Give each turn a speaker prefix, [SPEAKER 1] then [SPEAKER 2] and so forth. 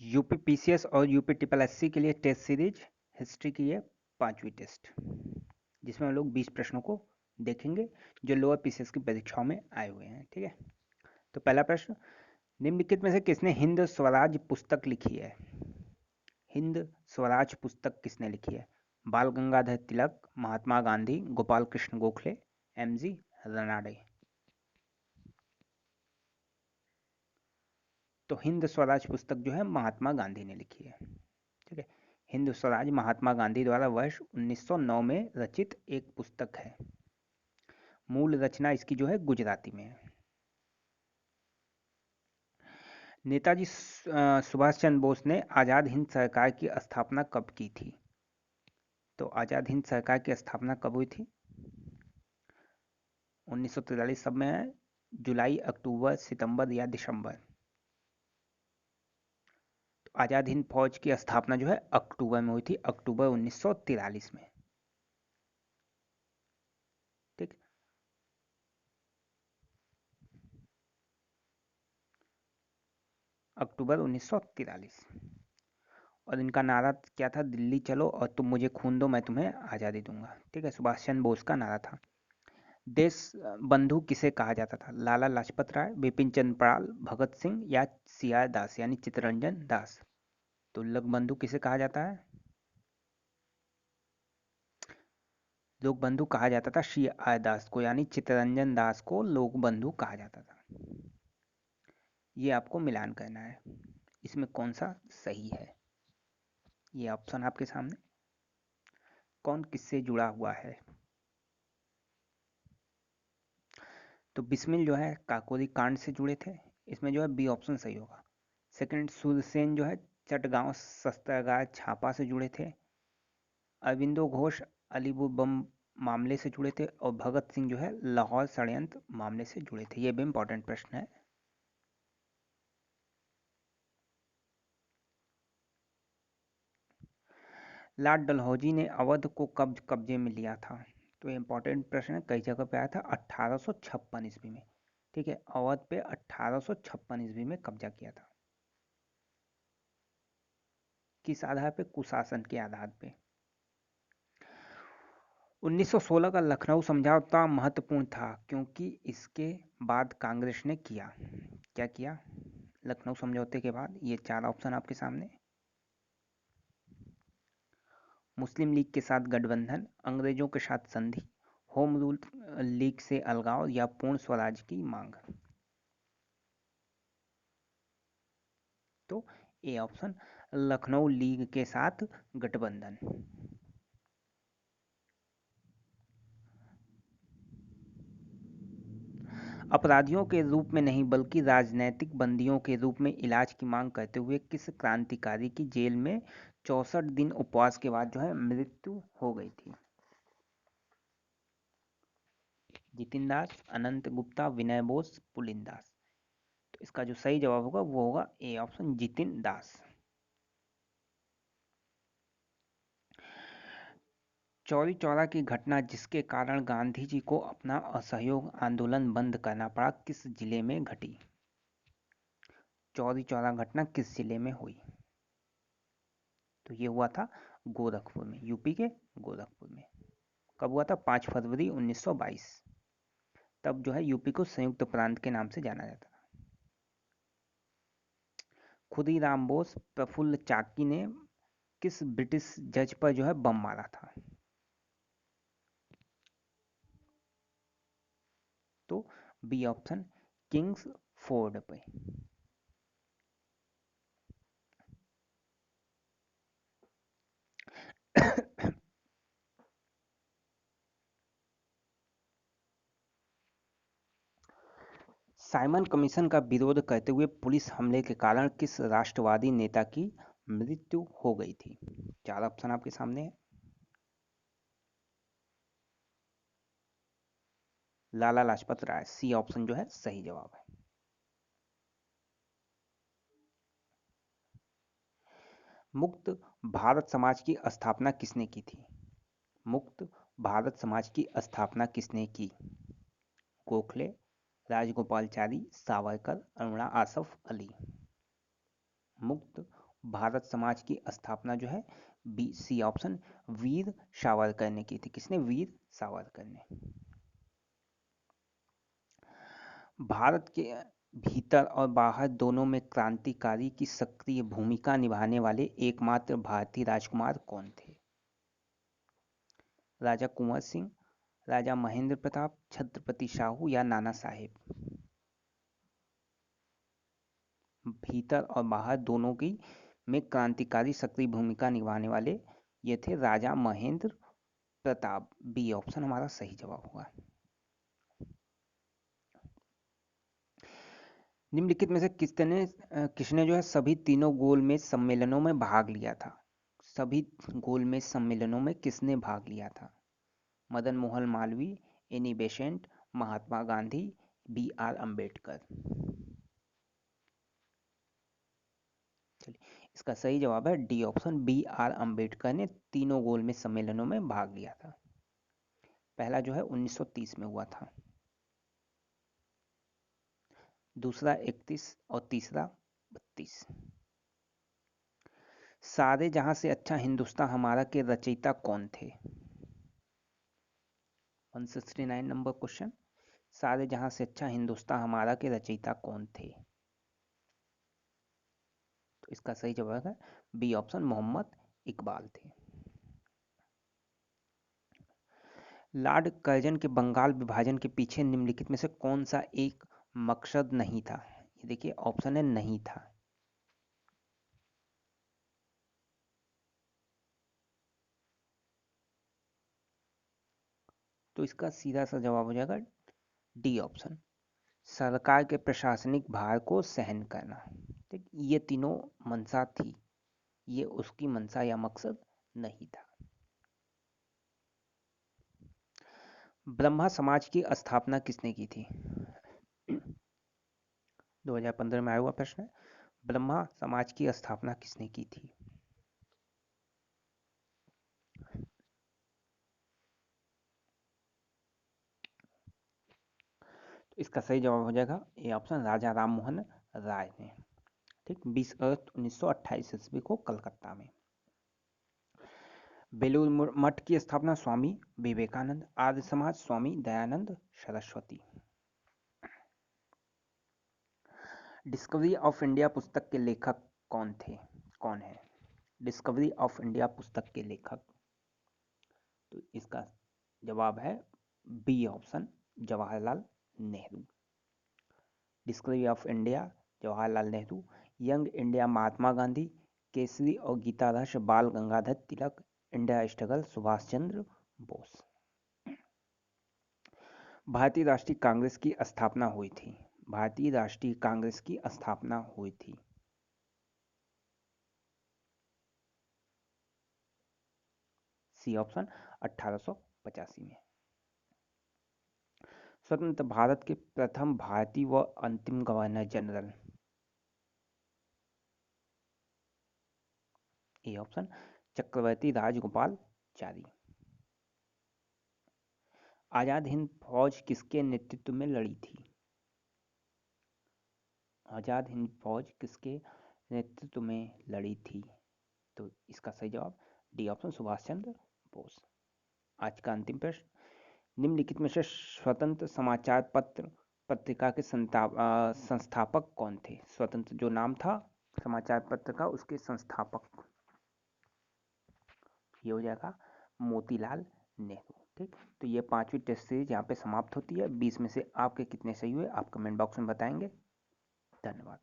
[SPEAKER 1] UP PCS और UP triple SC के लिए टेस्ट सीरीज हिस्ट्री की है 5वीं टेस्ट, जिसमें हम लोग 20 प्रश्नों को देखेंगे जो लोअर पीसीएस की परीक्षाओं में आए हुए हैं। ठीक है, तो पहला प्रश्न, निम्नलिखित में से किसने हिंद स्वराज पुस्तक लिखी है? हिंद स्वराज पुस्तक किसने लिखी है? बाल गंगाधर तिलक, महात्मा गांधी, गोपाल कृष्ण गोखले, एमजी रनाडे। तो हिंद स्वराज पुस्तक जो है महात्मा गांधी ने लिखी है। ठीक है, हिंद स्वराज महात्मा गांधी द्वारा वर्ष 1909 में रचित एक पुस्तक है। मूल रचना इसकी जो है गुजराती में है। नेताजी सुभाष चंद्र बोस ने आज़ाद हिंद सरकार की स्थापना कब की थी? तो आज़ाद हिंद सरकार की स्थापना कब हुई थी? 1943 सब में है, जुलाई, अक्टूबर, सितंबर या दिसंबर? तो आज़ाद हिंद फौज की स्थापना जो है अक्टूबर में हुई थी, अक्टूबर 1943 में। ठीक, अक्टूबर 1943। और इनका नारा क्या था? दिल्ली चलो और तुम मुझे खून दो, मैं तुम्हें आज़ादी दूंगा। ठीक है, सुभाष चंद्र बोस का नारा था। देश बंधु किसे कहा जाता था? लाला लाजपत राय, बिपिन चंद्र पाल, भगत सिंह या सीआर दास यानी चित्तरंजन दास? तो लोक बंधु किसे कहा जाता है? लोक बंधु कहा जाता था सीआर दास को, यानी चित्तरंजन दास को लोक बंधु कहा जाता था। ये आपको मिलान करना है, इसमें कौन सा सही है। ये ऑप्शन आपके सामने। कौन किससे जुड़ा हुआ है? तो बिस्मिल जो है काकोरी कांड से जुड़े थे, इसमें जो है बी ऑप्शन सही होगा। सेकंड, सूरसेन जो है चटगांव शस्त्रागार छापा से जुड़े थे। अरविंदो घोष अलीपुर बम मामले से जुड़े थे। और भगत सिंह जो है लाहौर षड्यंत्र मामले से जुड़े थे। ये भी इंपॉर्टेंट प्रश्न है। लॉर्ड डलहौजी ने अवध को कब कब्जे में लिया था? तो ये इंपॉर्टेंट प्रश्न है, कई जगह पे आया था। 1856 ईस्वी में। ठीक है, अवध पे 1856 ईस्वी में कब्जा किया था। किस आधार पे? कुशासन के आधार पे। 1916 का लखनऊ समझौता महत्वपूर्ण था क्योंकि इसके बाद कांग्रेस ने किया क्या किया लखनऊ समझौते के बाद? ये चार ऑप्शन आपके सामने। मुस्लिम लीग के साथ गठबंधन, अंग्रेजों के साथ संधि, होम रूल लीग से अलगाव या पूर्ण स्वराज की मांग? तो ए ऑप्शन, लखनऊ लीग के साथ गठबंधन। अपराधियों के रूप में नहीं बल्कि राजनैतिक बंदियों के रूप में इलाज की मांग करते हुए किस क्रांतिकारी की जेल में 64 दिन उपवास के बाद जो है मृत्यु हो गई थी? जितिन दास, अनंत गुप्ता, विनय बोस, पुलिन दास? तो इसका जो सही जवाब होगा वो होगा ए ऑप्शन, जितिन दास। चौरी चौरा की घटना जिसके कारण गांधी जी को अपना असहयोग आंदोलन बंद करना पड़ा, किस जिले में घटी? चौरी चौरा घटना किस जिले में हुई? तो ये हुआ था गोरखपुर में, यूपी के गोरखपुर में। कब हुआ था? 5 फरवरी 1922। तब जो है यूपी को संयुक्त प्रांत के नाम से जाना जाता था। खुदीराम बोस, प्रफुल्ल चाकी ने किस ब्रिटिश जज पर जो है बम मारा था? तो बी ऑप्शन, किंग्स फोर्ड पे। साइमन कमीशन का विरोध करते हुए पुलिस हमले के कारण किस राष्ट्रवादी नेता की मृत्यु हो गई थी? चार ऑप्शन आपके सामने है। लाला लाजपत राय, सी ऑप्शन जो है सही जवाब है। मुक्त भारत समाज की स्थापना किसने की थी? मुक्त भारत समाज की स्थापना किसने की? गोखले, राजगोपालचारी, सावरकर, अरुणा आसफ अली? मुक्त भारत समाज की स्थापना जो है B C option Veer Savarkar ने की थी। किसने? वीर सावरकर ने। भारत के भीतर और बाहर दोनों में क्रांतिकारी की सक्रिय भूमिका निभाने वाले एकमात्र भारतीय राजकुमार कौन थे? राजा कुंवर सिंह, राजा महेंद्र प्रताप, छत्रपति शाहू या नाना साहेब? भीतर और बाहर दोनों की में क्रांतिकारी सक्रिय भूमिका निभाने वाले ये थे राजा महेंद्र प्रताप। बी ऑप्शन हमारा सही जवाब होगा। निम्नलिखित में से किसने जो है सभी तीनों गोलमेज सम्मेलनों में भाग लिया था? सभी गोलमेज सम्मेलनों में किसने भाग लिया था? Madan Mohan Malviya, Annie Besant, Mahatma Gandhi, B R Ambedkar? चलिए, इसका सही जवाब है D option B R Ambedkar ने तीनों गोलमेज सम्मेलनों में भाग लिया था। पहला जो है 1930 में हुआ था, दूसरा 31 और तीसरा 32। सारे जहां से अच्छा हिंदुस्तान हमारा के रचयिता कौन थे? 169 नंबर क्वेश्चन। सारे जहां से अच्छा हिंदुस्तान हमारा के रचयिता कौन थे? तो इसका सही जवाब है बी ऑप्शन मोहम्मद इकबाल थे। लॉर्ड कर्जन के बंगाल विभाजन के पीछे निम्नलिखित में से कौन सा एक मकसद नहीं था? ये देखिए ऑप्शन है नहीं था। तो इसका सीधा सा जवाब हो जाएगा डी ऑप्शन, सरकार के प्रशासनिक भार को सहन करना। ठीक, ये तीनों मंशा थी, ये उसकी मंशा या मकसद नहीं था। ब्रह्मा समाज की स्थापना किसने की थी? 2015 में आया हुआ प्रश्न है। ब्रह्मा समाज की स्थापना किसने की थी? तो इसका सही जवाब हो जाएगा ए ऑप्शन, राजा राम मोहन राय ने। ठीक, 20 अगस्त 1928 ईस्वी को कलकत्ता में। बेलूर मठ की स्थापना स्वामी Vivekananda, Arya Samaj Swami Dayanand Saraswati. Discovery of India पुस्तक के लेखक कौन थे? कौन है डिस्कवरी ऑफ इंडिया पुस्तक के लेखक? तो इसका जवाब है B option, Jawaharlal Nehru. Discovery of India Jawaharlal Nehru, Young India Mahatma Gandhi, Kesari और गीता रहस्य बाल गंगाधर तिलक, इंडिया स्ट्रगल सुभाष चंद्र बोस। भारतीय राष्ट्रीय कांग्रेस की स्थापना हुई थी। भारतीय राष्ट्रीय कांग्रेस की स्थापना हुई थी। सी ऑप्शन 1885 में। स्वतंत्र भारत के प्रथम भारतीय व अंतिम गवर्नर जनरल? ए ऑप्शन, चक्रवर्ती राजगोपाल चारी। आजाद हिंद फौज किसके नेतृत्व में लड़ी थी? आजाद हिंद फौज किसके नेतृत्व में लड़ी थी? तो इसका सही जवाब डी ऑप्शन, सुभाष चंद्र बोस। आज का अंतिम प्रश्न, निम्नलिखित में से स्वतंत्र समाचार पत्र पत्रिका के संस्थापक कौन थे? स्वतंत्र जो नाम था समाचार पत्र का, उसके संस्थापक। ये हो जाएगा मोतीलाल नेहरू। ठीक, तो ये 5वीं टेस्ट सीरीज यहाँ पे समाप्त होती है। 20 में से आपके कितने सही हुए आप कमेंट बॉक्स में बताएंगे। धन्यवाद।